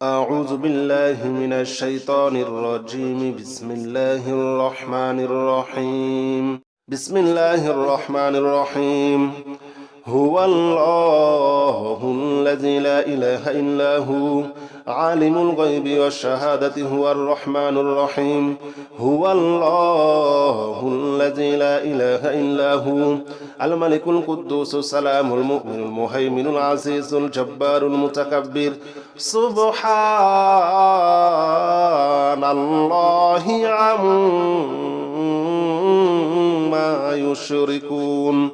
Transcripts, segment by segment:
أعوذ بالله من الشيطان الرجيم. بسم الله الرحمن الرحيم. بسم الله الرحمن الرحيم. هو الله الذي لا إله إلا هو عالم الغيب والشهادة هو الرحمن الرحيم. هو الله الذي لا إله إلا هو الملك القدوس السلام المؤمن المهيمن العزيز الجبار المتكبر. سبحان الله عما يشركون.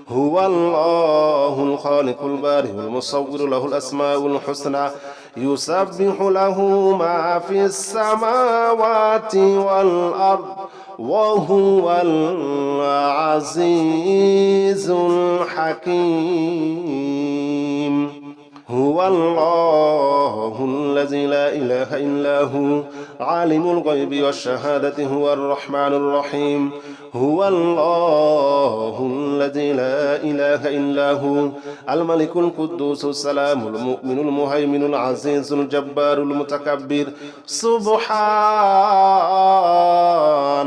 هو الله الخالق البارئ المصور له الأسماء الحسنى يسبح له ما في السماوات والأرض وهو العزيز الحكيم. هو الله الذي لا إله إلا هو عالم الغيب والشهادة هو الرحمن الرحيم. هو الله الذي لا إله إلا هو الملك القدوس السلام المؤمن المهيمن العزيز الجبار المتكبر. سبحان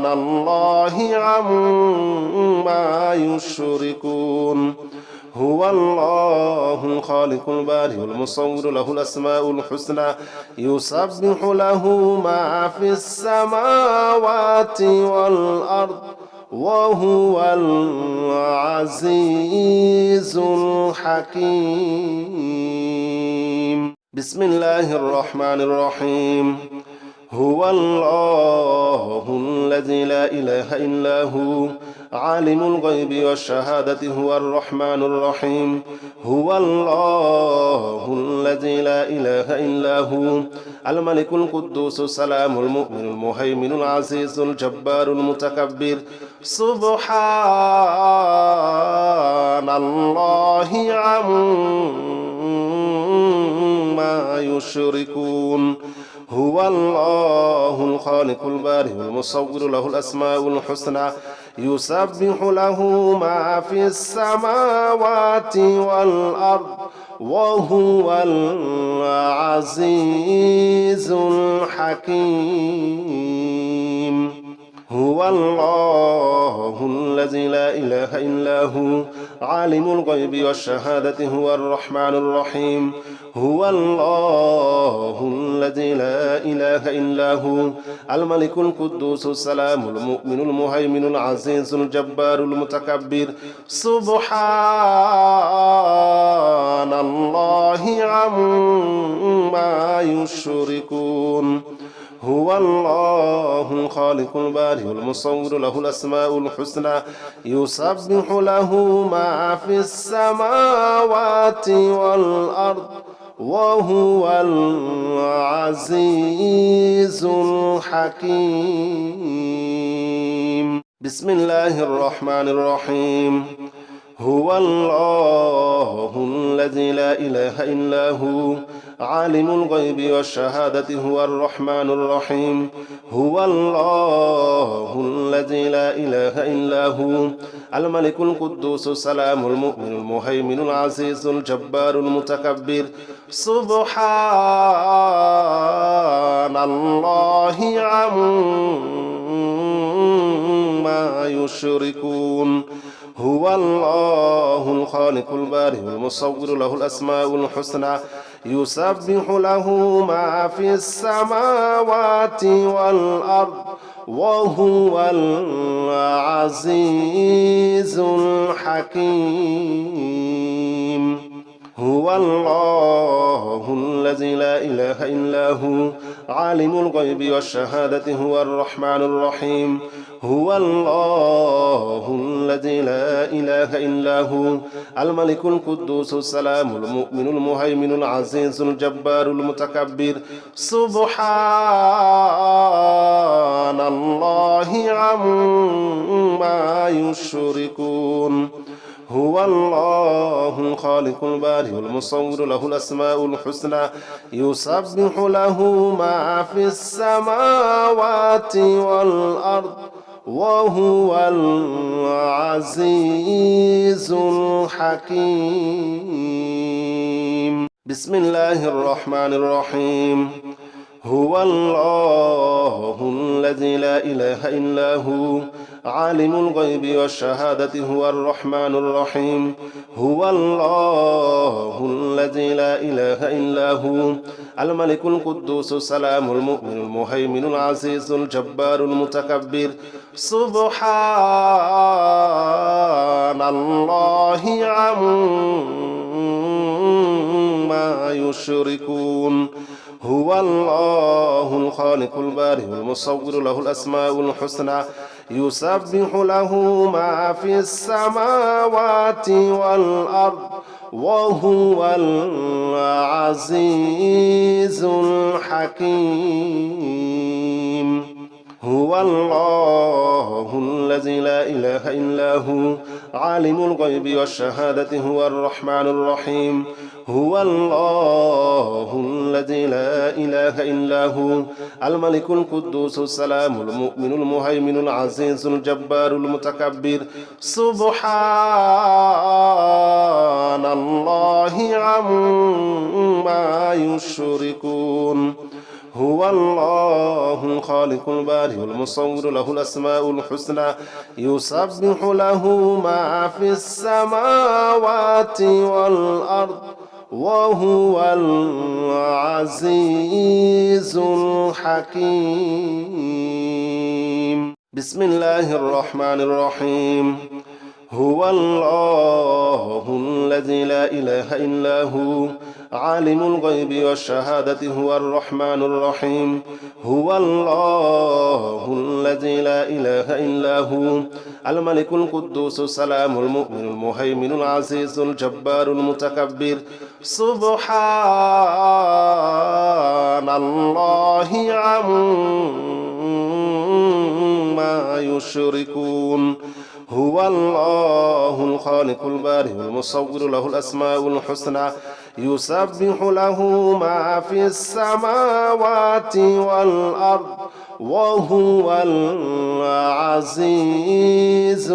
الله عما يشركون. هو الله الخالق البارئ المصور له الأسماء الحسنى يسبح له ما في السماوات والأرض وهو العزيز الحكيم. بسم الله الرحمن الرحيم. هو الله الذي لا إله إلا هو عالم الغيب والشهادة هو الرحمن الرحيم. هو الله الذي لا إله إلا هو الملك القدوس السلام المؤمن المهيمن العزيز الجبار المتكبر. سبحان الله عما يشركون. هو الله الخالق البارئ المصور له الأسماء الحسنى يسبح له ما في السماوات والأرض وهو العزيز الحكيم. هو الله الذي لا إله إلا هو عالم الغيب والشهادة هو الرحمن الرحيم. هو الله الذي لا إله إلا هو الملك القدوس السلام المؤمن المهيمن العزيز الجبار المتكبر. سبحان الله عما يشركون. هو الله الخالق البارئ المصور له الأسماء الحسنى يسبح له ما في السماوات والأرض وهو العزيز الحكيم. بسم الله الرحمن الرحيم. هو الله الذي لا إله إلا هو عالم الغيب والشهادة هو الرحمن الرحيم. هو الله الذي لا إله إلا هو الملك القدوس السلام المؤمن المهيمن العزيز الجبار المتكبر. سبحان الله عما يشركون. هو الله الخالق البارئ المصور له الأسماء الحسنى يسبح له ما في السماوات والأرض وهو العزيز الحكيم. هو الله الذي لا إله إلا هو عالم الغيب والشهادة هو الرحمن الرحيم. هو الله الذي لا إله إلا هو الملك القدوس السلام المؤمن المهيمن العزيز الجبار المتكبر. سبحان الله عما يشركون. هو الله الخالق البارئ المصور له الأسماء الحسنى يسبح له ما في السماوات والأرض وهو العزيز الحكيم. بسم الله الرحمن الرحيم هو الله الذي لا إله إلا هو عالم الغيب والشهادة هو الرحمن الرحيم هو الله الذي لا إله إلا هو الملك القدوس السلام المؤمن المهيمن العزيز الجبار المتكبر سبحان الله عما يشركون هو الله الخالق البارئ المصور له الأسماء الحسنى يسبح له ما في السماوات والأرض وهو العزيز الحكيم هو الله الذي لا إله إلا هو عالم الغيب والشهادة هو الرحمن الرحيم هو الله الذي لا إله إلا هو الملك القدوس السلام المؤمن المهيمن العزيز الجبار المتكبر سبحان الله عما يشركون هو الله الخالق البارئ المصور له الأسماء الحسنى يسبح له ما في السماوات والأرض وهو العزيز الحكيم بسم الله الرحمن الرحيم هو الله الذي لا إله إلا هو عالم الغيب والشهادة هو الرحمن الرحيم هو الله الذي لا إله إلا هو الملك القدوس السلام المؤمن المهيمن العزيز الجبار المتكبر سبحان الله عما يشركون هو الله الخالق البارئ المصور له الأسماء الحسنى يسبح له ما في السماوات والأرض وهو العزيز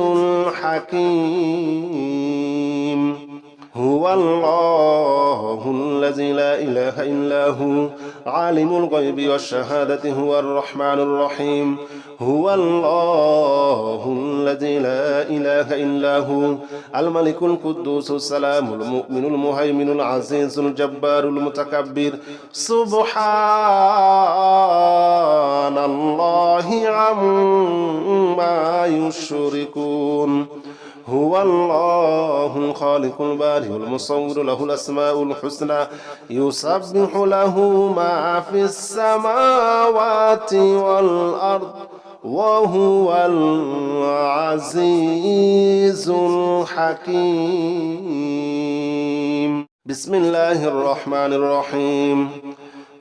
الحكيم هو الله الذي لا إله إلا هو عالم الغيب والشهادة هو الرحمن الرحيم هو الله الذي لا إله إلا هو الملك القدوس السلام المؤمن المهيمن العزيز الجبار المتكبر سبحان الله عما يشركون هو الله الخالق البارئ المصور له الأسماء الحسنى يسبح له ما في السماوات والأرض وهو العزيز الحكيم بسم الله الرحمن الرحيم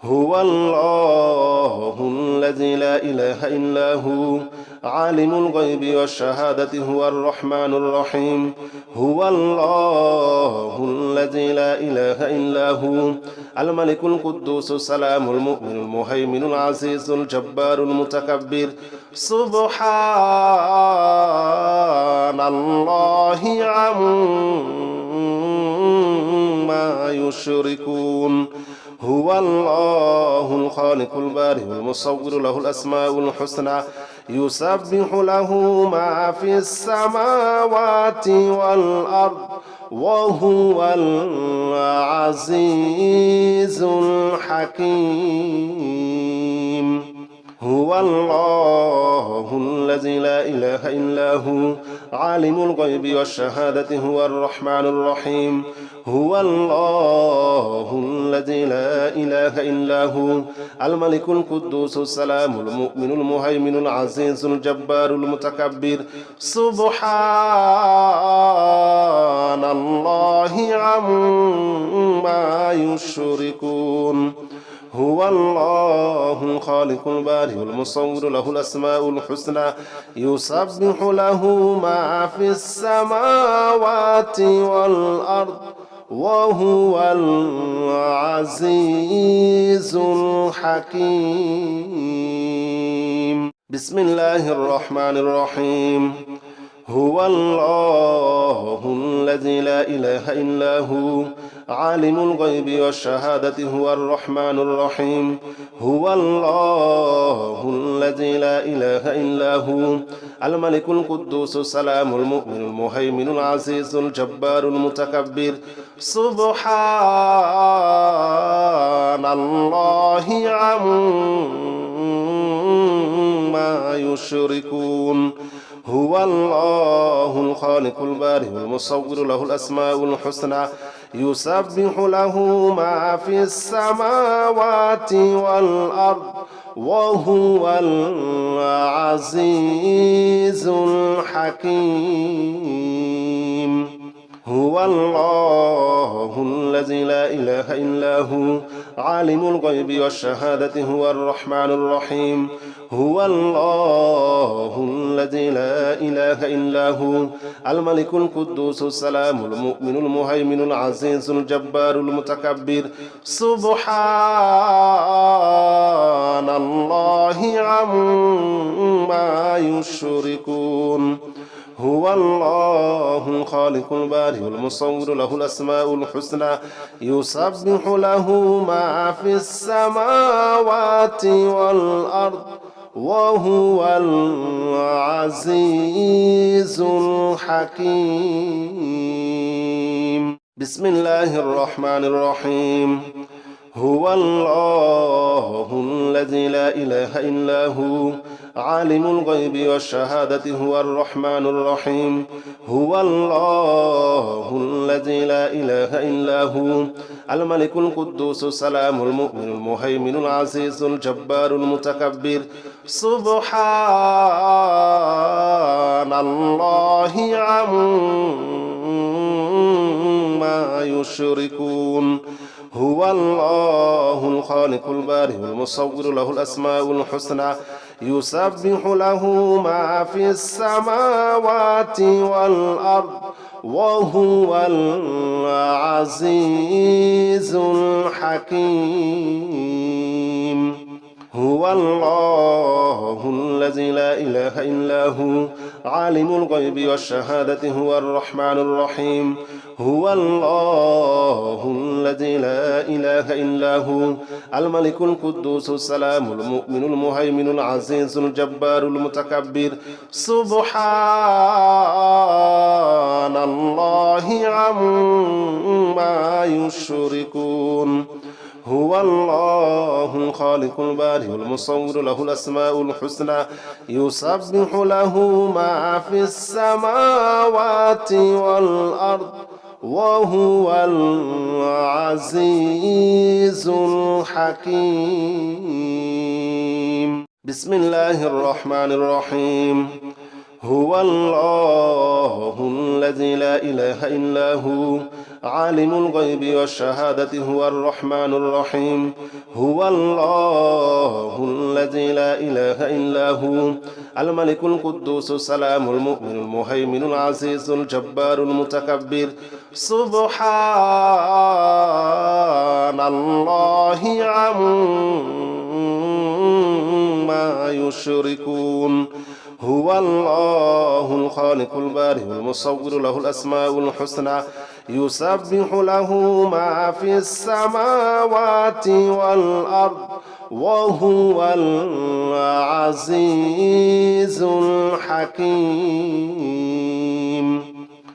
هو الله الذي لا إله إلا هو عالم الغيب والشهادة هو الرحمن الرحيم هو الله الذي لا إله إلا هو الملك القدوس السلام المؤمن المهيمن العزيز الجبار المتكبر سبحان الله عما يشركون هو الله الخالق البارئ المصور له الأسماء الحسنى يسبح له ما في السماوات والأرض وهو العزيز الحكيم هو الله الذي لا إله إلا هو عالم الغيب والشهادة هو الرحمن الرحيم هو الله الذي لا إله إلا هو الملك القدوس السلام المؤمن المهيمن العزيز الجبار المتكبر سبحان الله عما يشركون هو الله الخالق البارئ المصور له الأسماء الحسنى يسبح له ما في السماوات والأرض وهو العزيز الحكيم بسم الله الرحمن الرحيم هو الله الذي لا إله إلا هو عالم الغيب والشهادة هو الرحمن الرحيم هو الله الذي لا إله إلا هو الملك القدوس السلام المؤمن المهيمن العزيز الجبار المتكبر سبحان الله عما يشركون هو الله الخالق البارئ المصور له الأسماء الحسنى يسبح له ما في السماوات والأرض وهو العزيز الحكيم هو الله الذي لا إله إلا هو عالم الغيب والشهادة هو الرحمن الرحيم هو الله الذي لا إله إلا هو الملك القدوس السلام المؤمن المهيمن العزيز الجبار المتكبر سبحان الله عما يشركون هو الله الخالق البارئ المصور له الأسماء الحسنى يسبح له ما في السماوات والأرض وهو العزيز الحكيم بسم الله الرحمن الرحيم هو الله الذي لا إله إلا هو عالم الغيب والشهادة هو الرحمن الرحيم هو الله الذي لا إله إلا هو الملك القدوس السلام المؤمن المهيمن العزيز الجبار المتكبر سبحان الله عما يشركون هو الله الخالق البارئ المصور له الأسماء الحسنى يسبح له ما في السماوات والأرض وهو العزيز الحكيم هو الله الذي لا إله إلا هو عالم الغيب والشهادة هو الرحمن الرحيم هو الله الذي لا إله إلا هو الملك القدوس السلام المؤمن المهيمن العزيز الجبار المتكبر سبحان الله عما يشركون هو الله الخالق البارئ المصور له الأسماء الحسنى يسبح له ما في السماوات والأرض وهو العزيز الحكيم بسم الله الرحمن الرحيم هو الله الذي لا إله إلا هو عالم الغيب والشهادة هو الرحمن الرحيم هو الله الذي لا إله إلا هو الملك القدوس السلام المؤمن المهيمن العزيز الجبار المتكبر سبحان الله عما يشركون هو الله الخالق البارئ المصور له الأسماء الحسنى يسبح له ما في السماوات والأرض وهو العزيز الحكيم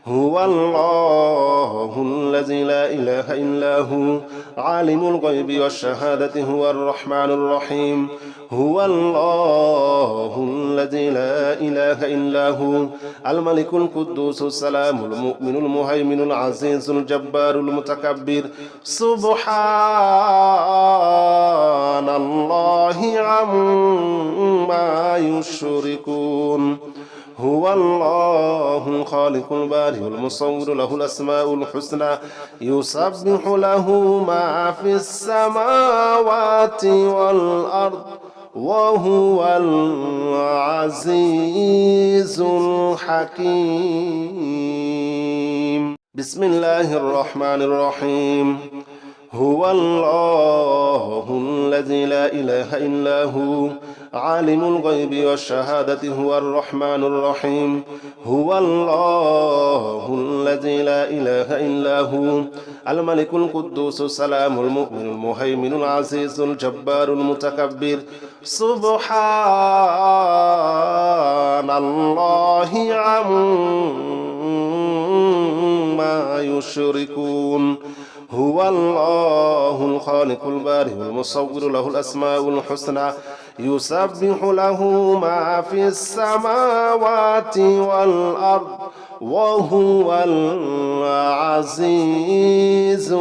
هو الله الذي لا إله إلا هو عالم الغيب والشهادة هو الرحمن الرحيم هو الله الذي لا إله إلا هو الملك القدوس السلام المؤمن المهيمن العزيز الجبار المتكبر سبحان الله عما يشركون هو الله الخالق البارئ المصور له الأسماء الحسنى يسبح له ما في السماوات والأرض وهو العزيز الحكيم بسم الله الرحمن الرحيم هو الله الذي لا إله إلا هو عالم الغيب والشهادة هو الرحمن الرحيم هو الله الذي لا إله إلا هو الملك القدوس السلام المؤمن المهيمن العزيز الجبار المتكبر سبحان الله عما يشركون هو الله الخالق البارئ المصور له الأسماء الحسنى يسبح له ما في السماوات والأرض وهو العزيز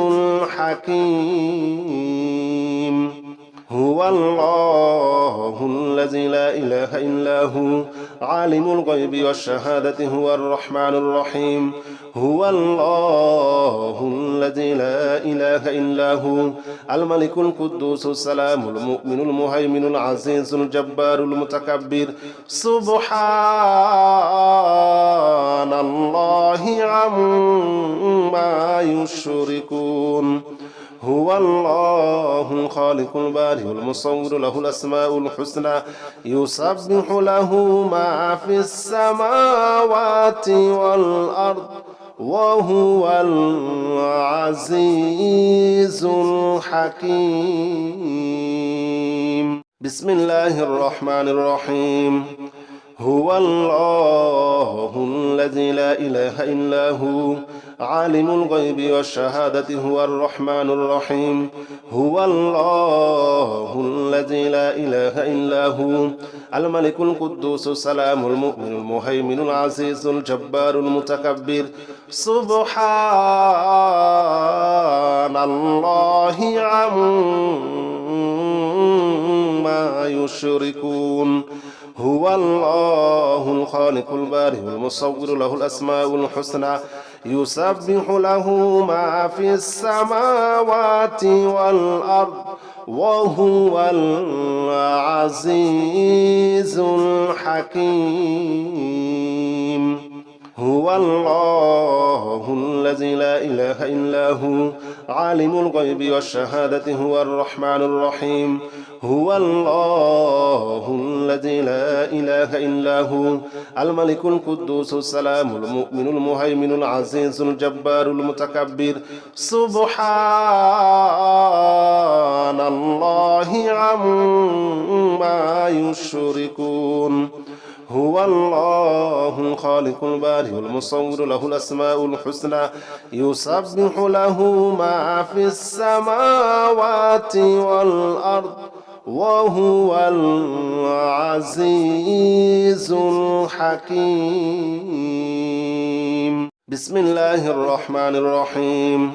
الحكيم هو الله الذي لا إله إلا هو عالم الغيب والشهادة هو الرحمن الرحيم هو الله الذي لا إله إلا هو الملك القدوس السلام المؤمن المهيمن العزيز الجبار المتكبر سبحان الله عما يشركون هو الله الخالق البارئ المصور له الأسماء الحسنى يسبح له ما في السماوات والأرض وهو العزيز الحكيم بسم الله الرحمن الرحيم هو الله الذي لا إله إلا هو عالم الغيب والشهادة هو الرحمن الرحيم هو الله الذي لا إله إلا هو الملك القدوس السلام المؤمن المهيمن العزيز الجبار المتكبر سبحان الله عما يشركون هو الله الخالق البارئ المصور له الأسماء الحسنى يسبح له ما في السماوات والأرض وهو العزيز الحكيم هو الله الذي لا إله إلا هو عالم الغيب والشهادة هو الرحمن الرحيم هو الله الذي لا إله إلا هو الملك القدوس السلام المؤمن المهيمن العزيز الجبار المتكبر سبحان الله عما يشركون هو الله الخالق البارئ المصور له الأسماء الحسنى يسبح له ما في السماوات والأرض وهو العزيز الحكيم بسم الله الرحمن الرحيم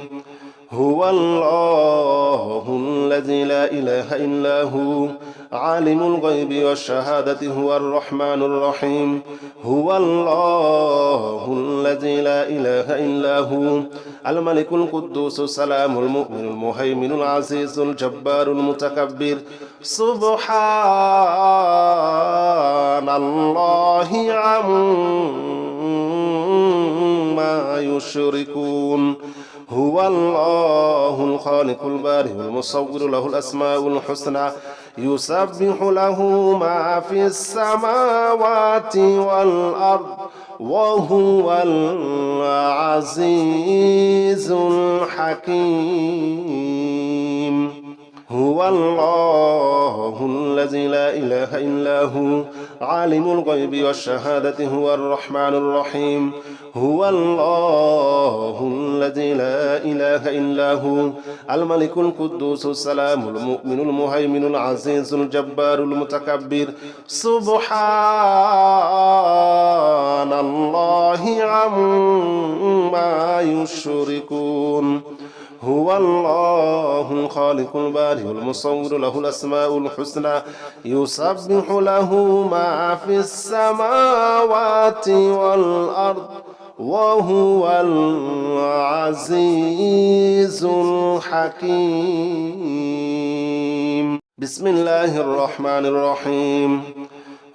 هو الله الذي لا إله إلا هو عالم الغيب والشهادة هو الرحمن الرحيم هو الله الذي لا إله إلا هو الملك القدوس السلام المؤمن المهيمن العزيز الجبار المتكبر سبحان الله عما يشركون هو الله الخالق البارئ المصور له الأسماء الحسنى يسبح له ما في السماوات والأرض وهو العزيز الحكيم هو الله الذي لا إله إلا هو عالم الغيب والشهادة هو الرحمن الرحيم هو الله الذي لا إله إلا هو الملك القدوس السلام المؤمن المهيمن العزيز الجبار المتكبر سبحان الله عما يشركون هو الله الخالق البارئ المصور له الأسماء الحسنى يسبح له ما في السماوات والأرض وهو العزيز الحكيم بسم الله الرحمن الرحيم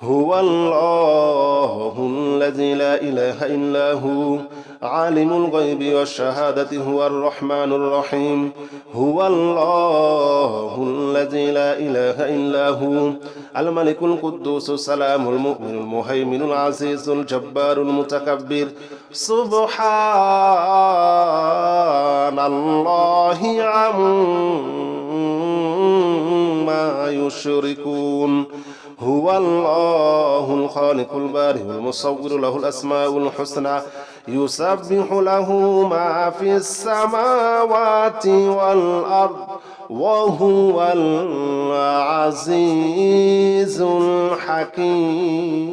هو الله الذي لا إله إلا هو عالم الغيب والشهادة هو الرحمن الرحيم هو الله الذي لا إله إلا هو الملك القدوس السلام المؤمن المهيمن العزيز الجبار المتكبر سبحان الله عما يشركون هو الله الخالق البارئ المصور له الأسماء الحسنى يسبح له ما في السماوات والأرض وهو العزيز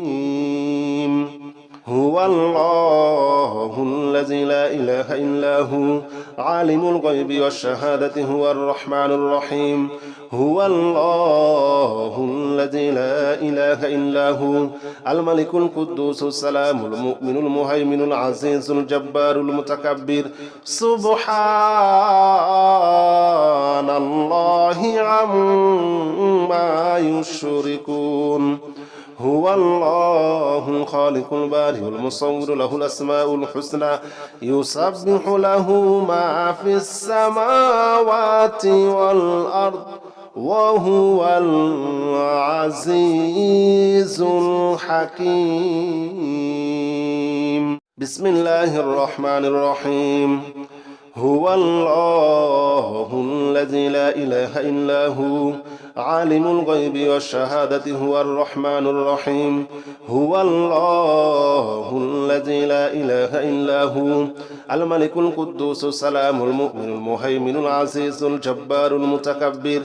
الحكيم هو الله الذي لا إله إلا هو عالم الغيب والشهادة هو الرحمن الرحيم هو الله الذي لا إله إلا هو الملك القدوس السلام المؤمن المهيمن العزيز الجبار المتكبر سبحان الله عما يشركون هو الله الخالق البارئ المصور له الأسماء الحسنى يسبح له ما في السماوات والأرض وهو العزيز الحكيم بسم الله الرحمن الرحيم هو الله الذي لا إله إلا هو عالم الغيب والشهادة هو الرحمن الرحيم هو الله الذي لا إله إلا هو الملك القدوس السلام المؤمن المهيمن العزيز الجبار المتكبر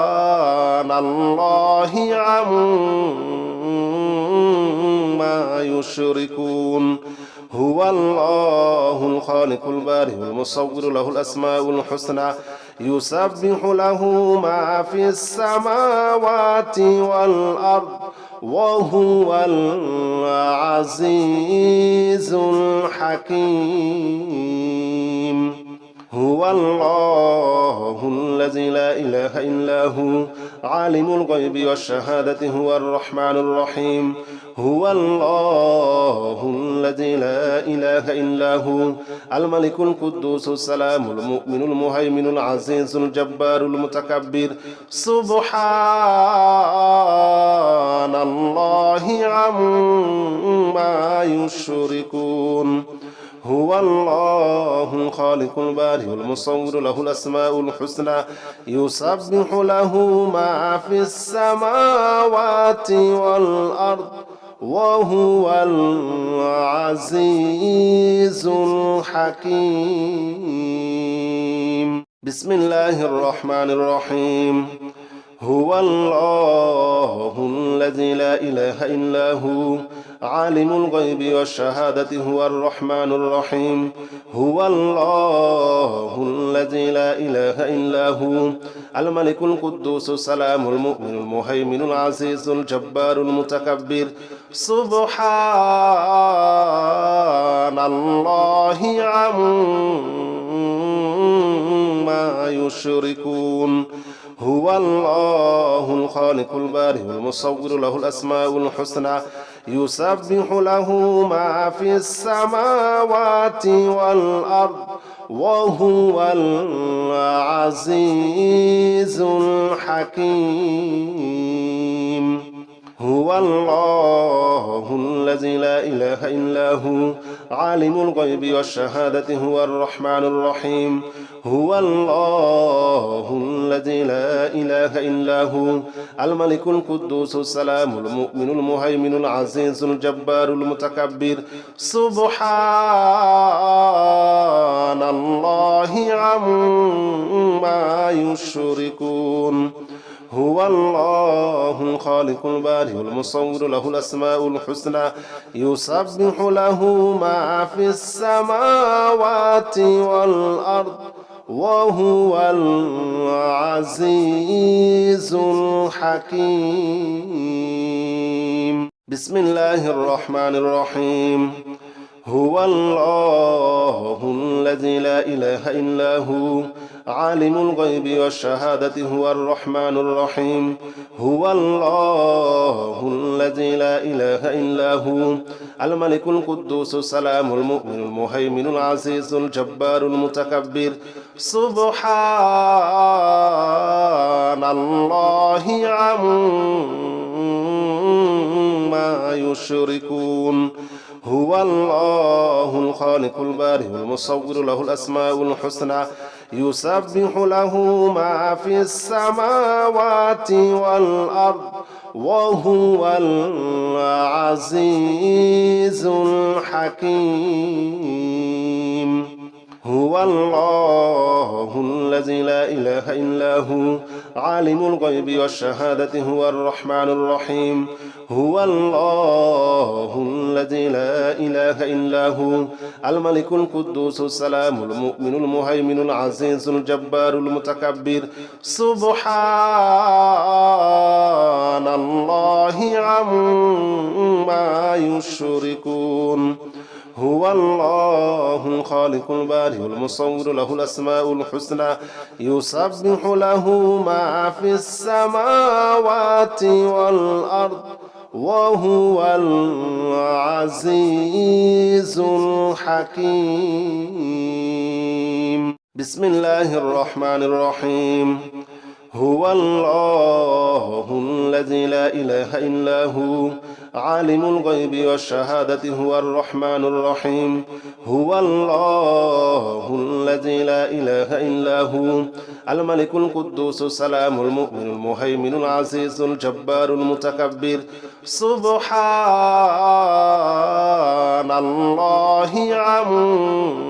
سبحان الله عما يشركون هو الله الخالق البارئ المصور له الأسماء الحسنى يسبح له ما في السماوات والأرض وهو العزيز الحكيم هو الله الذي لا إله إلا هو عالم الغيب والشهادة هو الرحمن الرحيم هو الله الذي لا إله إلا هو الملك القدوس السلام المؤمن المهيمن العزيز الجبار المتكبر سبحان الله عما يشركون هو الله الخالق البارئ المصور له الأسماء الحسنى يسبح له ما في السماوات والأرض وهو العزيز الحكيم بسم الله الرحمن الرحيم هو الله الذي لا إله إلا هو عالم الغيب والشهادة هو الرحمن الرحيم هو الله الذي لا إله إلا هو الملك القدوس السلام المؤمن المهيمن العزيز الجبار المتكبر سبحان الله عما يشركون هو الله الخالق البارئ المصور له الأسماء الحسنى يسبح له ما في السماوات والأرض وهو العزيز الحكيم هو الله الذي لا إله إلا هو عالم الغيب والشهادة هو الرحمن الرحيم هو الله الذي لا إله إلا هو الملك القدوس السلام المؤمن المهيمن العزيز الجبار المتكبر سبحان الله عما يشركون هو الله الخالق البارئ المصور له الأسماء الحسنى يسبح له ما في السماوات والأرض وهو العزيز الحكيم بسم الله الرحمن الرحيم هو الله الذي لا إله إلا هو عالم الغيب والشهادة هو الرحمن الرحيم هو الله الذي لا إله إلا هو الملك القدوس السلام المؤمن المهيمن العزيز الجبار المتكبر سبحان الله عما يشركون هو الله الخالق البارئ المصور له الأسماء الحسنى يسبح له ما في السماوات والأرض وهو العزيز الحكيم هو الله الذي لا إله إلا هو عالم الغيب والشهادة هو الرحمن الرحيم هو الله الذي لا إله إلا هو الملك القدوس السلام المؤمن المهيمن العزيز الجبار المتكبر سبحان الله عما يشركون هو الله الخالق البارئ المصور له الأسماء الحسنى يسبح له ما في السماوات والأرض وهو العزيز الحكيم بسم الله الرحمن الرحيم هو الله الذي لا إله إلا هو عالم الغيب والشهادة هو الرحمن الرحيم هو الله الذي لا إله إلا هو الملك القدوس السلام المؤمن المهيمن العزيز الجبار المتكبر سبحان الله عما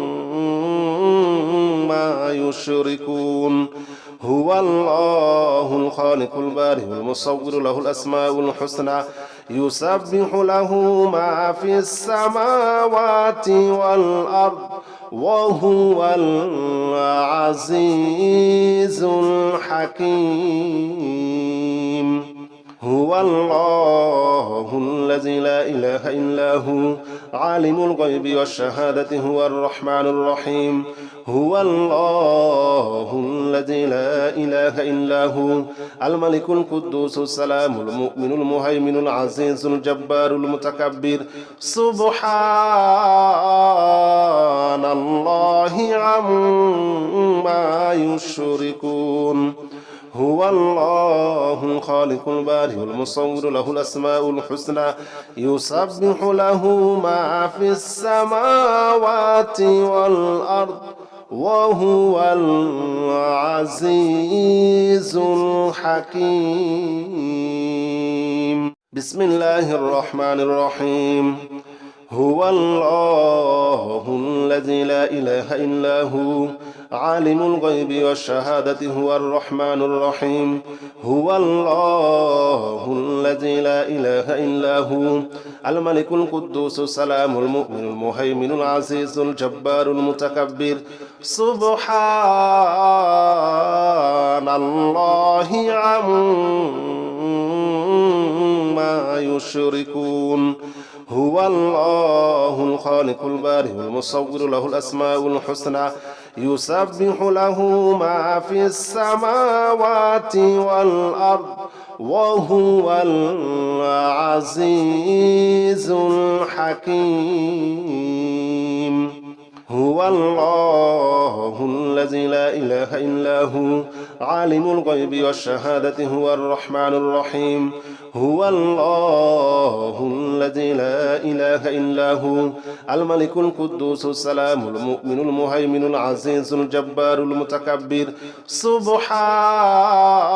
يشركون هو الله الخالق البارئ المصور له الأسماء الحسنى يسبح له ما في السماوات والأرض وهو العزيز الحكيم هو الله الذي لا إله إلا هو عالم الغيب والشهادة هو الرحمن الرحيم هو الله الذي لا إله إلا هو الملك القدوس السلام المؤمن المهيمن العزيز الجبار المتكبر سبحان الله عما يشركون هو الله الخالق البارئ المصور له الأسماء الحسنى يسبح له ما في السماوات والأرض وهو العزيز الحكيم بسم الله الرحمن الرحيم هو الله الذي لا إله إلا هو عالم الغيب والشهادة هو الرحمن الرحيم هو الله الذي لا إله إلا هو الملك القدوس السلام المؤمن المهيمن العزيز الجبار المتكبر سبحان الله عما يشركون هو الله الخالق البارئ المصور له الأسماء الحسنى يسبح له ما في السماوات والأرض وهو العزيز الحكيم هو الله الذي لا إله إلا هو عالم الغيب والشهادة هو الرحمن الرحيم هو الله الذي لا إله إلا هو الملك القدوس السلام المؤمن المهيمن العزيز الجبار المتكبر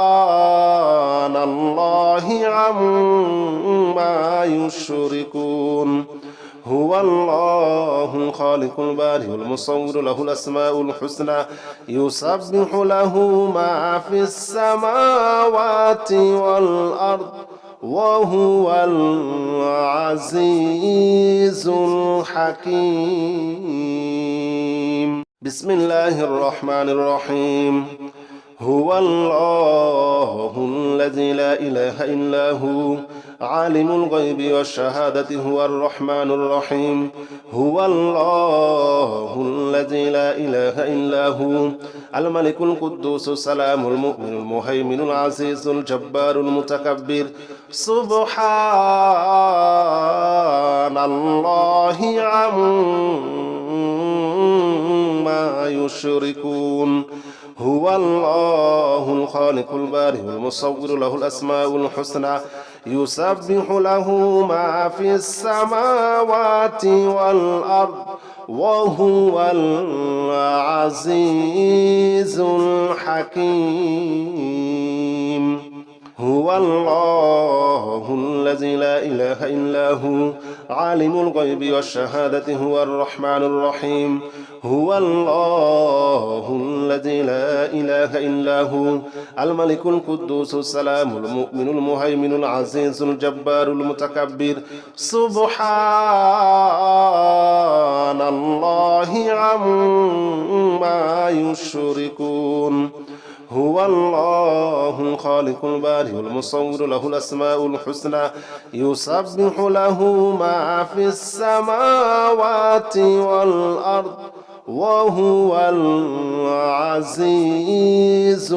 سبحان الله عما يشركون هو الله الخالق البارئ المصور له الأسماء الحسنى يسبح له ما في السماوات والأرض وهو العزيز الحكيم بسم الله الرحمن الرحيم هو الله الذي لا إله إلا هو عالم الغيب والشهادة هو الرحمن الرحيم هو الله الذي لا إله إلا هو الملك القدوس السلام المؤمن المهيمن العزيز الجبار المتكبر سبحان الله عما يشركون هو الله الخالق البارئ المصور له الأسماء الحسنى يسبح له ما في السماوات والأرض وهو العزيز الحكيم هو الله الذي لا إله إلا هو عالم الغيب والشهادة هو الرحمن الرحيم هو الله الذي لا إله إلا هو الملك القدوس السلام المؤمن المهيمن العزيز الجبار المتكبر سبحان الله عما يشركون هو الله الخالق البارئ المصور له الأسماء الحسنى يسبح له ما في السماوات والأرض وهو العزيز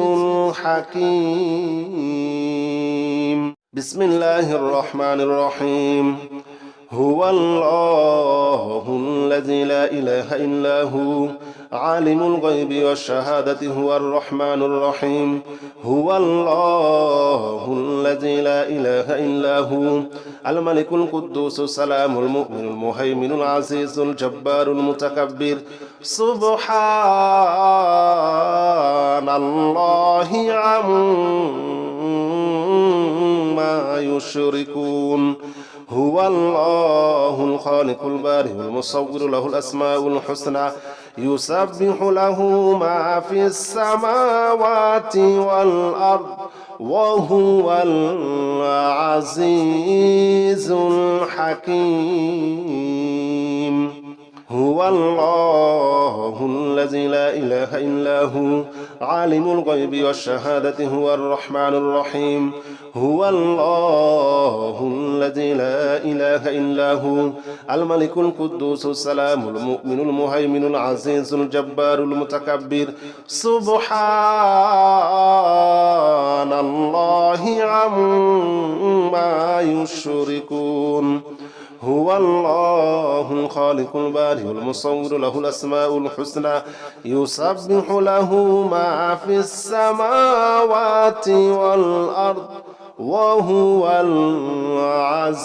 الحكيم بسم الله الرحمن الرحيم هو الله الذي لا إله إلا هو عالم الغيب والشهادة هو الرحمن الرحيم هو الله الذي لا إله إلا هو الملك القدوس السلام المؤمن المهيمن العزيز الجبار المتكبر سبحان الله عما يشركون هو الله الخالق البارئ المصور له الأسماء الحسنى يسبح له ما في السماوات والأرض وهو العزيز الحكيم هو الله الذي لا إله إلا هو عالم الغيب والشهادة هو الرحمن الرحيم هو الله الذي لا إله إلا هو الملك القدوس السلام المؤمن المهيمن العزيز الجبار المتكبر سبحان الله عما يشركون هو الله الخالق البارئ المصور له الأسماء الحسنى يسبح له ما في السماوات والأرض وهو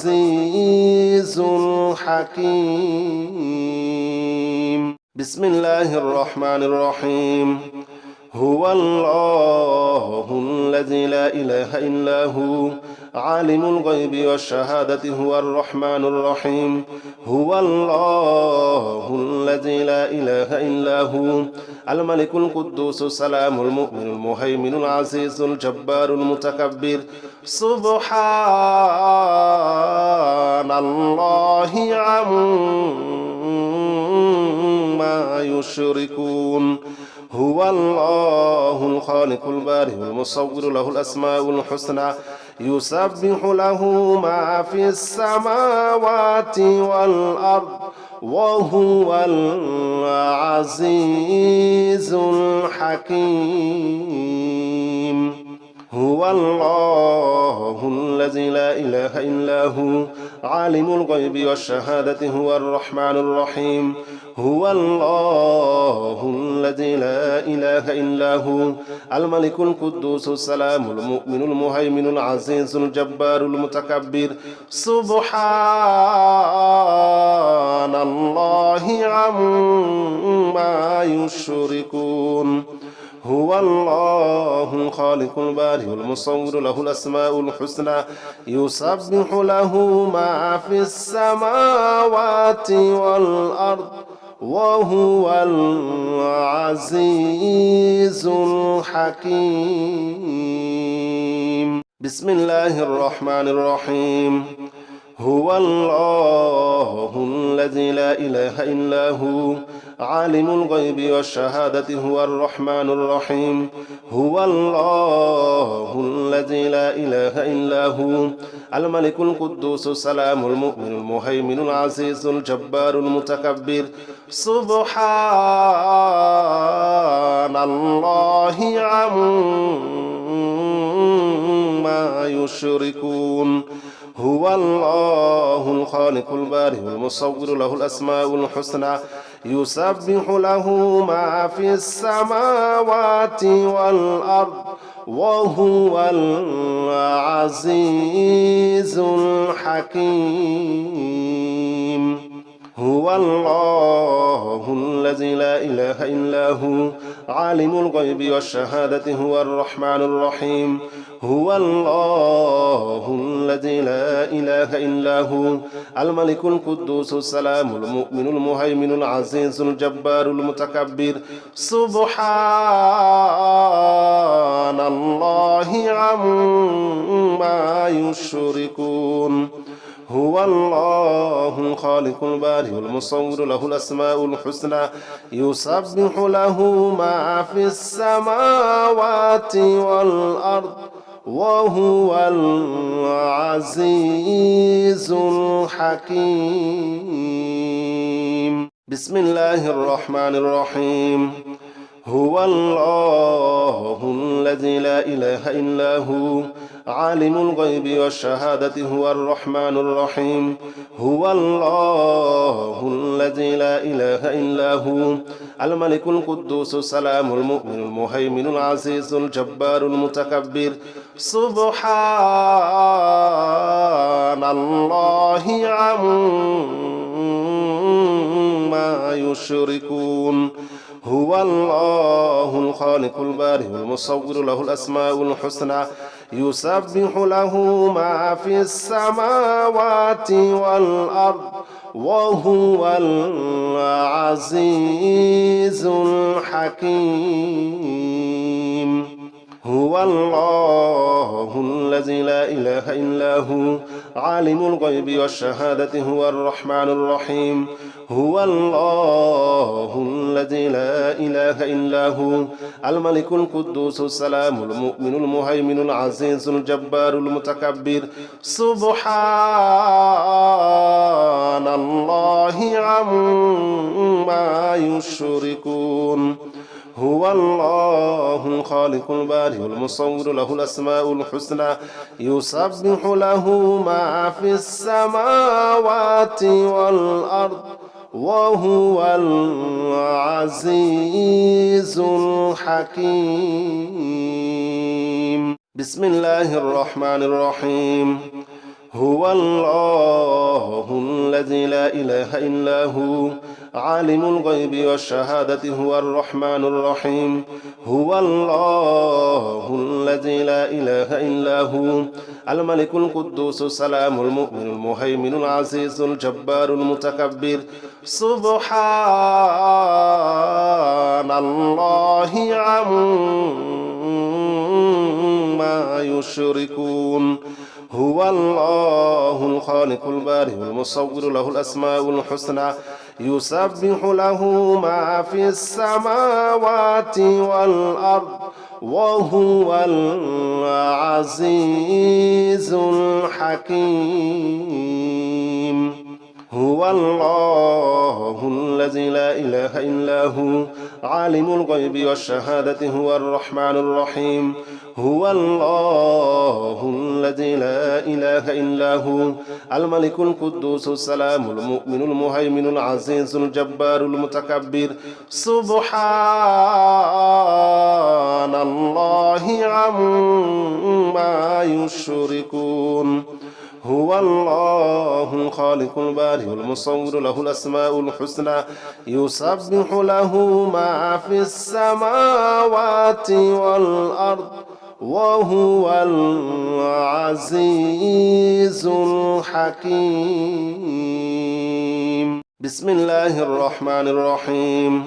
العزيز الحكيم بسم الله الرحمن الرحيم هو الله الذي لا إله إلا هو عالم الغيب والشهادة هو الرحمن الرحيم هو الله الذي لا إله إلا هو الملك القدوس السلام المؤمن المهيمن العزيز الجبار المتكبر سبحان الله عما يشركون هو الله الخالق البارئ المصور له الأسماء الحسنى يسبح له ما في السماوات والأرض وهو العزيز الحكيم هو الله الذي لا إله إلا هو عالم الغيب والشهادة هو الرحمن الرحيم هو الله الذي لا إله إلا هو الملك القدوس السلام المؤمن المهيمن العزيز الجبار المتكبر سبحان الله عما يشركون هو الله الخالق البارئ المصور له الأسماء الحسنى يسبح له ما في السماوات والأرض وهو العزيز الحكيم بسم الله الرحمن الرحيم هو الله الذي لا إله إلا هو عالم الغيب والشهادة هو الرحمن الرحيم هو الله الذي لا إله إلا هو الملك القدوس السلام المؤمن المهيمن العزيز الجبار المتكبر سبحان الله عما يشركون هو الله الخالق البارئ المصور له الأسماء الحسنى يسبح له ما في السماوات والأرض وهو العزيز الحكيم هو الله الذي لا إله إلا هو عالم الغيب والشهادة هو الرحمن الرحيم هو الله الذي لا إله إلا هو الملك القدوس السلام المؤمن المهيمن العزيز الجبار المتكبر سبحان الله عما يشركون هو الله الخالق البارئ المصور له الأسماء الحسنى يسبح له ما في السماوات والأرض وهو العزيز الحكيم بسم الله الرحمن الرحيم هو الله الذي لا إله إلا هو عالم الغيب والشهادة هو الرحمن الرحيم هو الله الذي لا إله إلا هو الملك القدوس السلام المؤمن المهيمن العزيز الجبار المتكبر سبحان الله عما يشركون هو الله الخالق البارئ المصور له الأسماء الحسنى يسبح له ما في السماوات والأرض وهو العزيز الحكيم هو الله الذي لا إله إلا هو عالم الغيب والشهادة هو الرحمن الرحيم هو الله الذي لا إله إلا هو الملك القدوس السلام المؤمن المهيمن العزيز الجبار المتكبر سبحان الله عما يشركون هو الله الخالق البارئ المصور له الأسماء الحسنى يسبح له ما في السماوات والأرض وهو العزيز الحكيم بسم الله الرحمن الرحيم هو الله الذي لا إله إلا هو عالم الغيب والشهادة هو الرحمن الرحيم هو الله الذي لا إله إلا هو الملك القدوس السلام المؤمن المهيمن العزيز الجبار المتكبر سبحان الله عما يشركون هو الله الخالق البارئ المصور له الأسماء الحسنى يسبح له ما في السماوات والأرض وهو العزيز الحكيم هو الله الذي لا إله إلا هو عالم الغيب والشهادة هو الرحمن الرحيم هو الله الذي لا إله إلا هو الملك القدوس السلام المؤمن المهيمن العزيز الجبار المتكبر سبحان الله عما يشركون هو الله الخالق البارئ المصور له الأسماء الحسنى يسبح له ما في السماوات والأرض وهو العزيز الحكيم بسم الله الرحمن الرحيم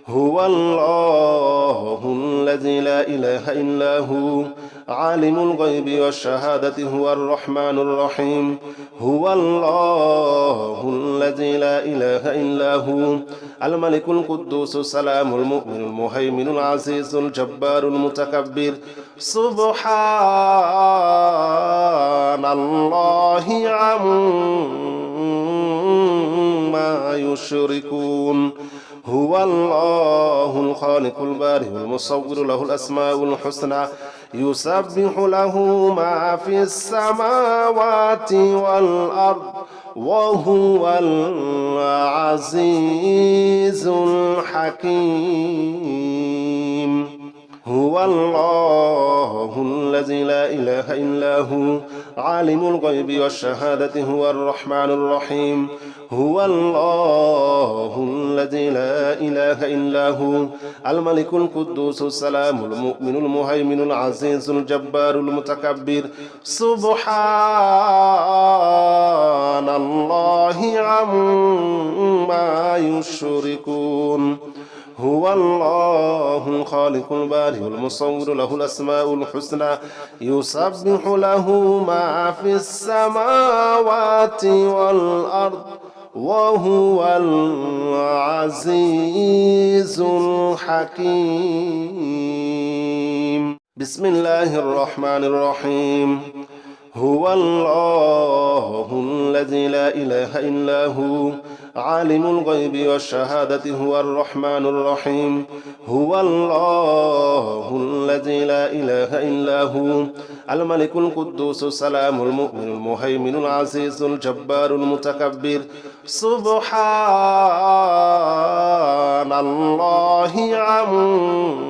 هو الله الذي لا إله إلا هو عالم الغيب والشهادة هو الرحمن الرحيم هو الله الذي لا إله إلا هو الملك القدوس السلام المؤمن المهيمن العزيز الجبار المتكبر سبحان الله عما يشركون هو الله الخالق البارئ المصور له الأسماء الحسنى يسبح له ما في السماوات والأرض وهو العزيز الحكيم هو الله الذي لا إله إلا هو عالم الغيب والشهادة هو الرحمن الرحيم هو الله الذي لا إله إلا هو الملك القدوس السلام المؤمن المهيمن العزيز الجبار المتكبر سبحان الله عما يشركون هو الله الخالق البارئ المصور له الأسماء الحسنى يسبح له ما في السماوات والأرض وهو العزيز الحكيم بسم الله الرحمن الرحيم هو الله الذي لا إله إلا هو عالم الغيب والشهادة هو الرحمن الرحيم هو الله الذي لا إله إلا هو الملك القدوس السلام المؤمن المهيمن العزيز الجبار المتكبر سبحان الله عما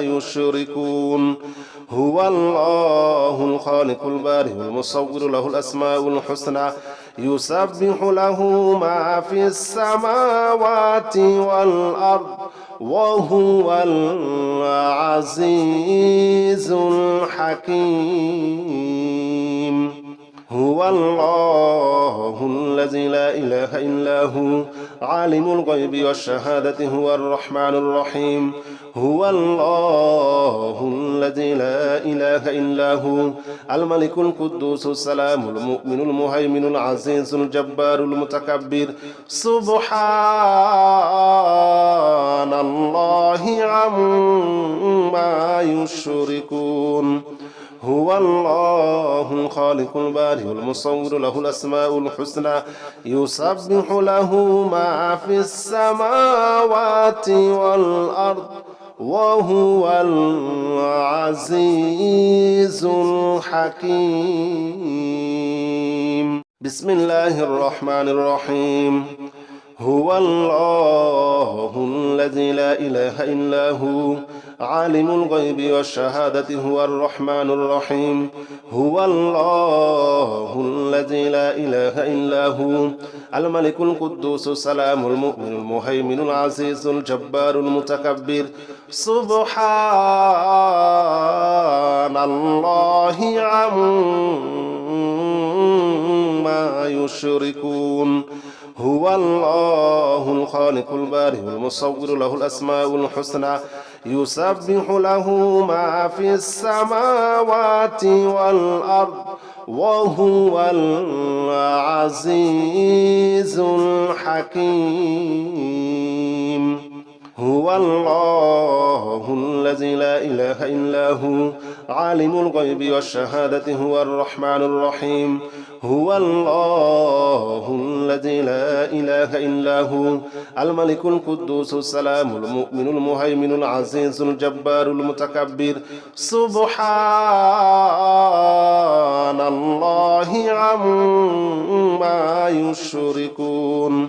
يشركون هو الله الخالق البارئ المصور له الأسماء الحسنى يسبح له ما في السماوات والأرض وهو العزيز الحكيم هو الله الذي لا إله إلا هو عالم الغيب والشهادة هو الرحمن الرحيم هو الله الذي لا إله إلا هو الملك القدوس السلام المؤمن المهيمن العزيز الجبار المتكبر سبحان الله عما يشركون هو الله الخالق البارئ المصور له الأسماء الحسنى يسبح له ما في السماوات والأرض وهو العزيز الحكيم بسم الله الرحمن الرحيم هو الله الذي لا إله إلا هو عالم الغيب والشهادة هو الرحمن الرحيم هو الله الذي لا إله إلا هو الملك القدوس السلام المؤمن المهيمن العزيز الجبار المتكبر سبحان الله عما يشركون هو الله الخالق البارئ المصور له الأسماء الحسنى يسبح له ما في السماوات والأرض وهو العزيز الحكيم هو الله الذي لا إله إلا هو عالم الغيب والشهادة هو الرحمن الرحيم هو الله الذي لا إله إلا هو الملك القدوس السلام المؤمن المهيمن العزيز الجبار المتكبر سبحان الله عما يشركون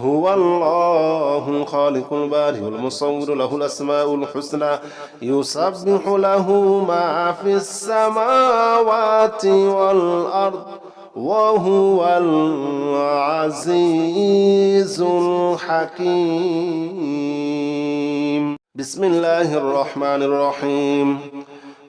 هو الله الخالق البارئ المصور له الأسماء الحسنى يسبح له ما في السماوات والأرض وهو العزيز الحكيم بسم الله الرحمن الرحيم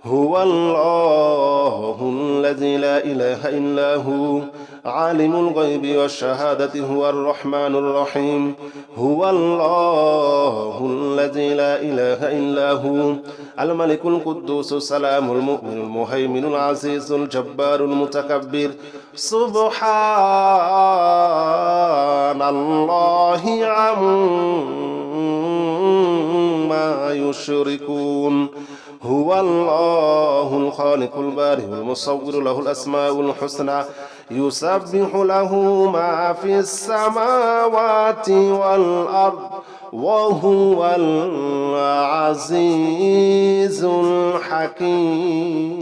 هو الله الذي لا إله إلا هو عالم الغيب والشهادة هو الرحمن الرحيم هو الله الذي لا إله إلا هو الملك القدوس السلام المؤمن المهيمن العزيز الجبار المتكبر سبحان الله عما يشركون هو الله الخالق البارئ المصور له الأسماء الحسنى يسبح له ما في السماوات والأرض وهو العزيز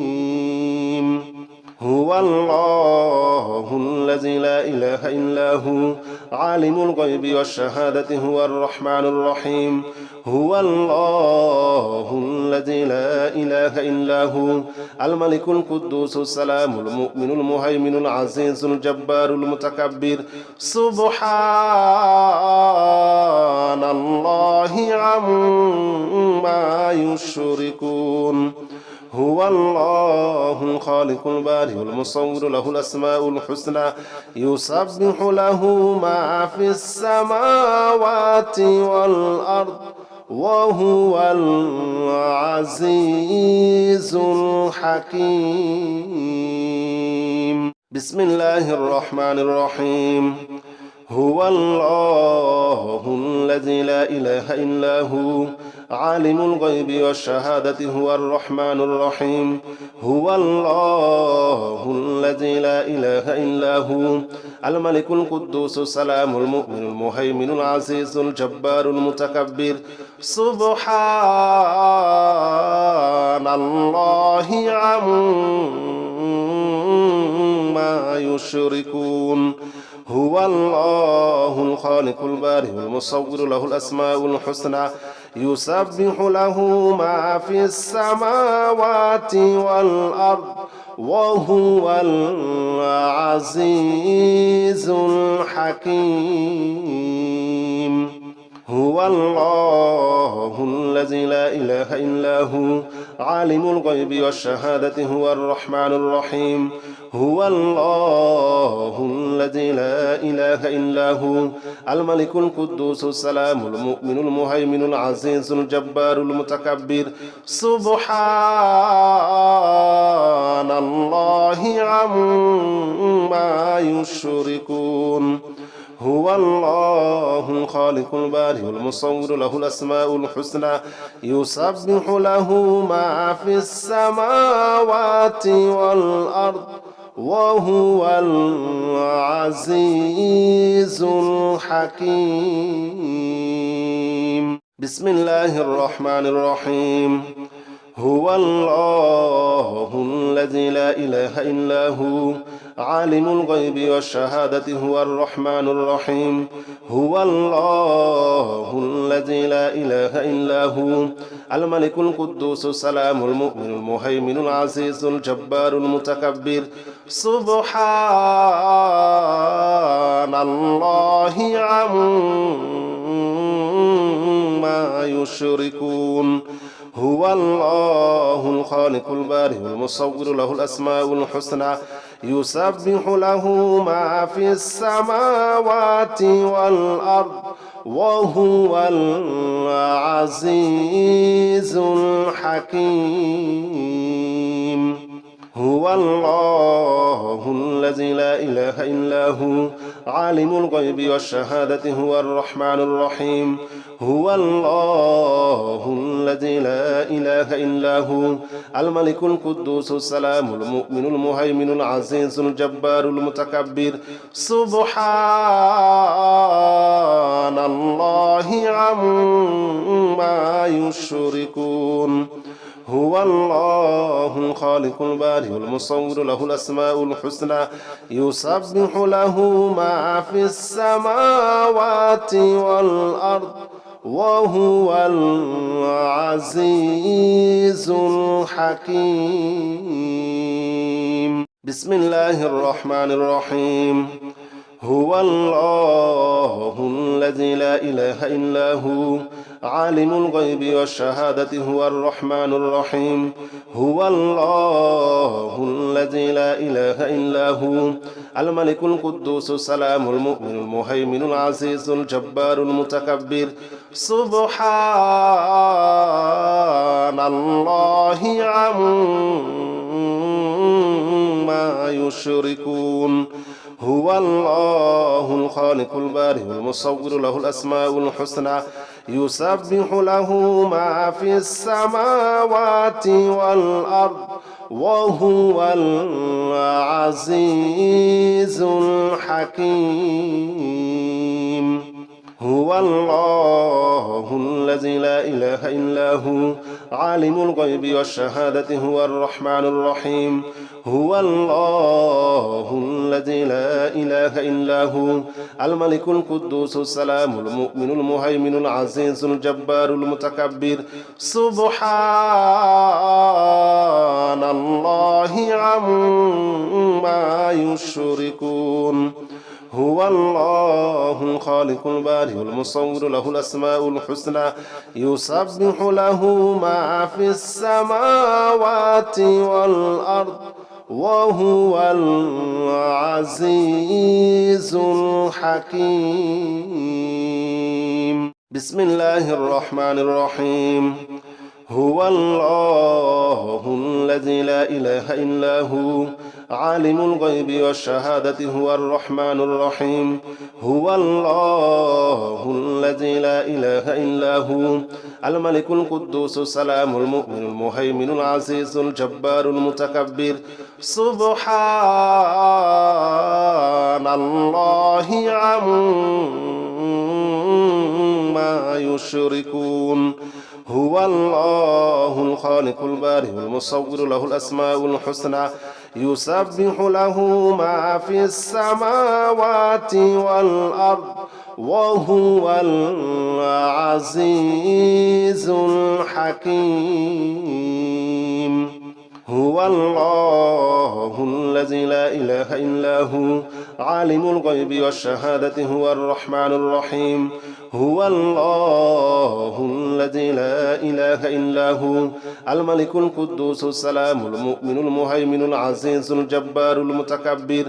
الحكيم هو الله الذي لا إله إلا هو عالم الغيب والشهادة هو الرحمن الرحيم هو الله الذي لا إله إلا هو الملك القدوس السلام المؤمن المهيمن العزيز الجبار المتكبر سبحان الله عما يشركون هو الله الخالق البارئ المصور له الأسماء الحسنى يسبح له ما في السماوات والأرض وهو العزيز الحكيم بسم الله الرحمن الرحيم هو الله الذي لا إله إلا هو عالم الغيب والشهادة هو الرحمن الرحيم هو الله الذي لا إله إلا هو الملك القدوس السلام المؤمن المهيمن العزيز الجبار المتكبر سبحان الله عما يشركون هو الله الخالق البارئ المصور له الأسماء الحسنى يسبح له ما في السماوات والأرض وهو العزيز الحكيم هو الله الذي لا إله إلا هو عالم الغيب والشهادة هو الرحمن الرحيم هو الله الذي لا إله إلا هو الملك القدوس السلام المؤمن المهيمن العزيز الجبار المتكبر سبحان الله عما يشركون هو الله الخالق البارئ المصور له الأسماء الحسنى يسبح له ما في السماوات والأرض وهو العزيز الحكيم بسم الله الرحمن الرحيم هو الله الذي لا إله إلا هو عالم الغيب والشهادة هو الرحمن الرحيم هو الله الذي لا إله إلا هو الملك القدوس السلام المؤمن المهيمن العزيز الجبار المتكبر سبحان الله عما يشركون هو الله الخالق البارئ المصور له الأسماء الحسنى يسبح له ما في السماوات والأرض وهو العزيز الحكيم هو الله الذي لا إله إلا هو عالم الغيب والشهادة هو الرحمن الرحيم هو الله الذي لا إله إلا هو الملك القدوس السلام المؤمن المهيمن العزيز الجبار المتكبر سبحان الله عما يشركون هو الله الخالق البارئ المصور له الأسماء الحسنى يسبح له ما في السماوات والأرض وهو العزيز الحكيم بسم الله الرحمن الرحيم هو الله الذي لا إله إلا هو عالم الغيب والشهادة هو الرحمن الرحيم هو الله الذي لا إله إلا هو الملك القدوس السلام المؤمن المهيمن العزيز الجبار المتكبر سبحان الله عما يشركون هو الله الخالق البارئ المصور له الأسماء الحسنى يسبح له ما في السماوات والأرض وهو العزيز الحكيم هو الله الذي لا إله إلا هو عالم الغيب والشهادة هو الرحمن الرحيم هو الله الذي لا إله إلا هو الملك القدوس السلام المؤمن المهيمن العزيز الجبار المتكبر سبحان الله عما يشركون هو الله الخالق البارئ المصور له الأسماء الحسنى يسبح له ما في السماوات والأرض وهو العزيز الحكيم بسم الله الرحمن الرحيم هو الله الذي لا إله إلا هو عالم الغيب والشهادة هو الرحمن الرحيم هو الله الذي لا إله إلا هو الملك القدوس السلام المؤمن المهيمن العزيز الجبار المتكبر سبحان الله عما يشركون هو الله الخالق البارئ المصور له الأسماء الحسنى يسبح له ما في السماوات والأرض وهو العزيز الحكيم هو الله الذي لا إله إلا هو عالم الغيب والشهادة هو الرحمن الرحيم هو الله الذي لا إله إلا هو الملك القدوس السلام المؤمن المهيمن العزيز الجبار المتكبر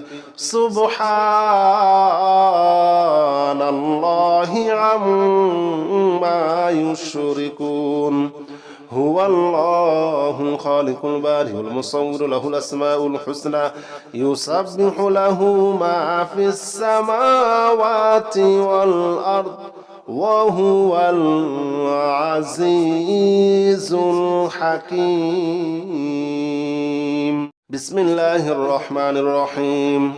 سبحان الله عما يشركون هو الله الخالق البارئ المصور له الأسماء الحسنى يسبح له ما في السماوات والأرض وهو العزيز الحكيم بسم الله الرحمن الرحيم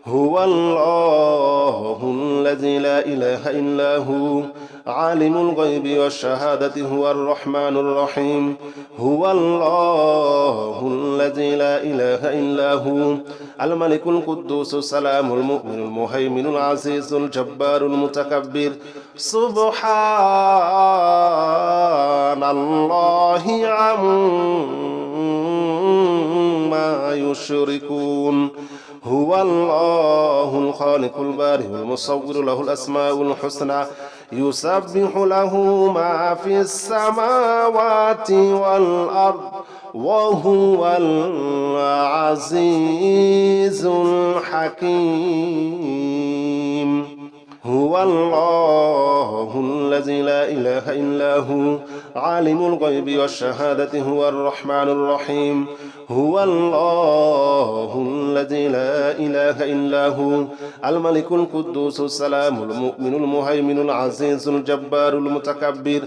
هو الله الذي لا إله إلا هو عالم الغيب والشهادة هو الرحمن الرحيم هو الله الذي لا إله إلا هو الملك القدوس السلام المؤمن المهيمن العزيز الجبار المتكبر سبحان الله عما يشركون هو الله الخالق البارئ المصور له الأسماء الحسنى يسبح له ما في السماوات والأرض وهو العزيز الحكيم هو الله الذي لا إله إلا هو عالم الغيب والشهادة هو الرحمن الرحيم هو الله الذي لا إله إلا هو الملك القدوس السلام المؤمن المهيمن العزيز الجبار المتكبر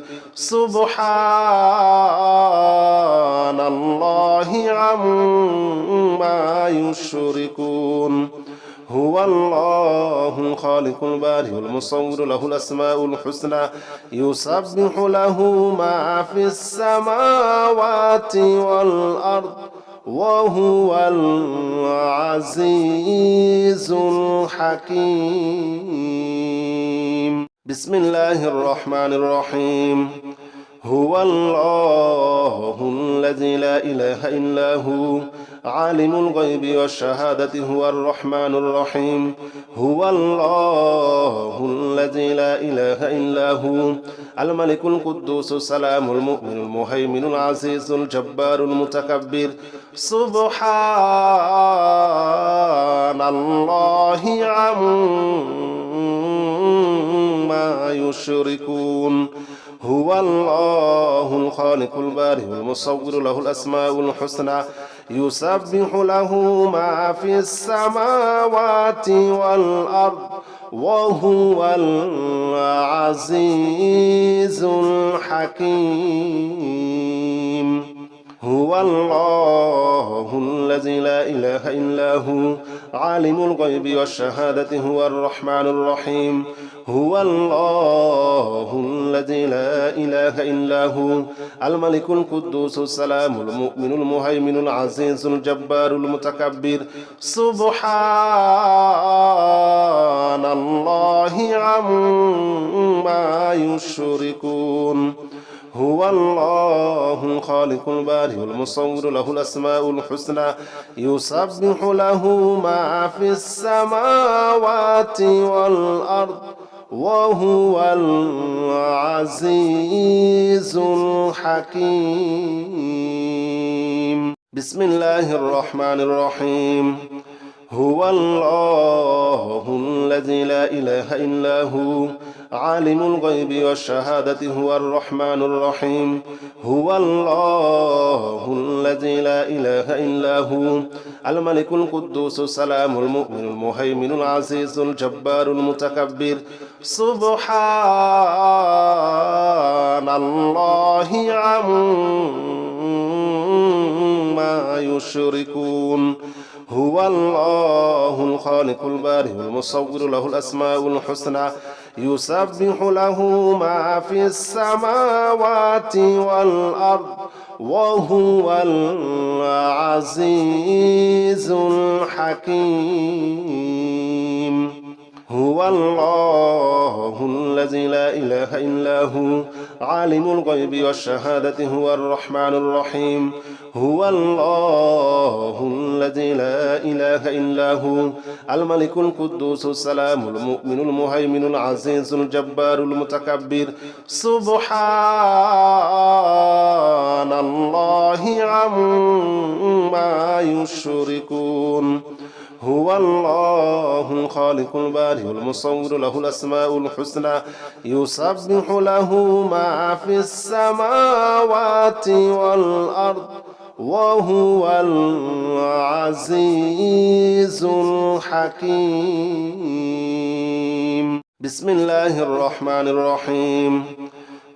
سبحان الله عما يشركون هو الله الخالق البارئ المصور له الأسماء الحسنى يسبح له ما في السماوات والأرض وهو العزيز الحكيم بسم الله الرحمن الرحيم هو الله الذي لا إله إلا هو عالم الغيب والشهادة هو الرحمن الرحيم هو الله الذي لا إله إلا هو الملك القدوس السلام المؤمن المهيمن العزيز الجبار المتكبر سبحان الله عما يشركون هو الله الخالق البارئ المصور له الأسماء الحسنى يسبح له ما في السماوات والأرض وهو العزيز الحكيم هو الله الذي لا إله إلا هو عالم الغيب والشهادة هو الرحمن الرحيم هو الله الذي لا إله إلا هو الملك القدوس السلام المؤمن المهيمن العزيز الجبار المتكبر سبحان الله عما يشركون هو الله الخالق البارئ المصور له الأسماء الحسنى يسبح له ما في السماوات والأرض وهو العزيز الحكيم بسم الله الرحمن الرحيم هو الله الذي لا إله إلا هو عالم الغيب والشهادة هو الرحمن الرحيم هو الله الذي لا إله إلا هو الملك القدوس السلام المؤمن المهيمن العزيز الجبار المتكبر سبحان الله عما يشركون هو الله الخالق البارئ المصور له الأسماء الحسنى يسبح له ما في السماوات والأرض وهو العزيز الحكيم هو الله الذي لا إله إلا هو عالم الغيب والشهادة هو الرحمن الرحيم هو الله الذي لا إله إلا هو الملك القدوس السلام المؤمن المهيمن العزيز الجبار المتكبر سبحان الله عما يشركون هو الله الخالق البارئ المصور له الأسماء الحسنى يسبح له ما في السماوات والأرض وهو العزيز الحكيم بسم الله الرحمن الرحيم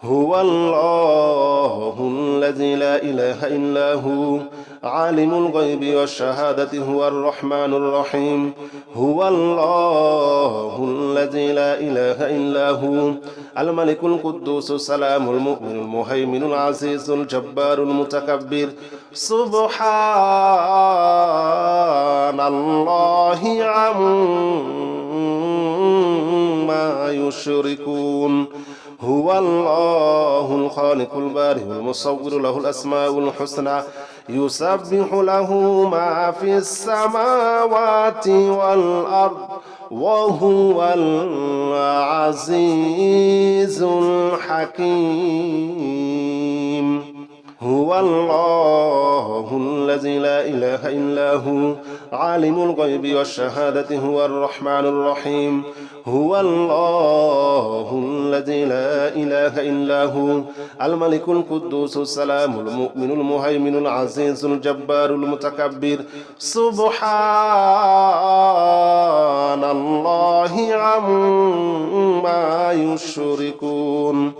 هو الله الذي لا إله إلا هو عالم الغيب والشهادة هو الرحمن الرحيم هو الله الذي لا إله إلا هو الملك القدوس السلام المؤمن المهيمن العزيز الجبار المتكبر سبحان الله عما يشركون هو الله الخالق البارئ المصور له الأسماء الحسنى يسبح له ما في السماوات والأرض وهو العزيز الحكيم هو الله الذي لا إله إلا هو عالم الغيب والشهادة هو الرحمن الرحيم هو الله الذي لا إله إلا هو الملك القدوس السلام المؤمن المهيمن العزيز الجبار المتكبر سبحان الله عما يشركون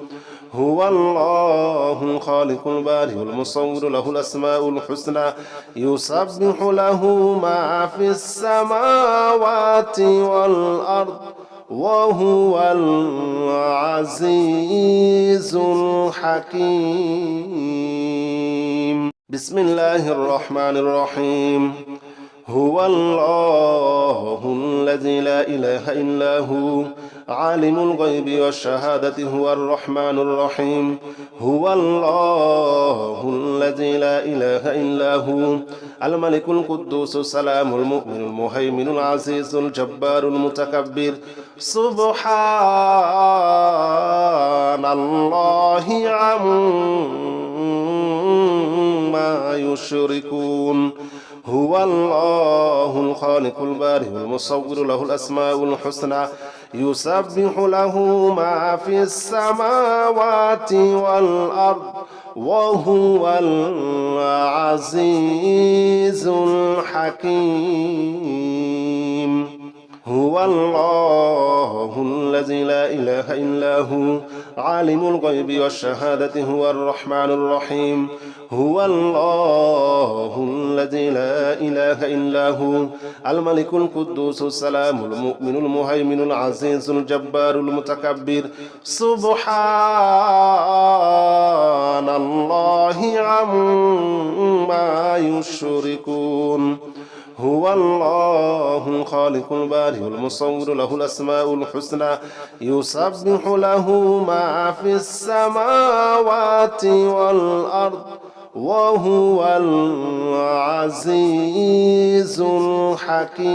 هو الله الخالق البارئ المصور له الأسماء الحسنى يسبح له ما في السماوات والأرض وهو العزيز الحكيم بسم الله الرحمن الرحيم هو الله الذي لا إله إلا هو عالم الغيب والشهادة هو الرحمن الرحيم هو الله الذي لا إله إلا هو الملك القدوس السلام المؤمن المهيمن العزيز الجبار المتكبر سبحان الله عما يشركون هو الله الخالق البارئ المصور له الأسماء الحسنى يسبح له ما في السماوات والأرض وهو العزيز الحكيم هو الله الذي لا إله إلا هو عالم الغيب والشهادة هو الرحمن الرحيم هو الله الذي لا إله إلا هو الملك القدوس السلام المؤمن المهيمن العزيز الجبار المتكبر سبحان الله عما يشركون هو الله الخالق البارئ المصور له الأسماء الحسنى يسبح له ما في السماوات والأرض وهو العزيز الحكيم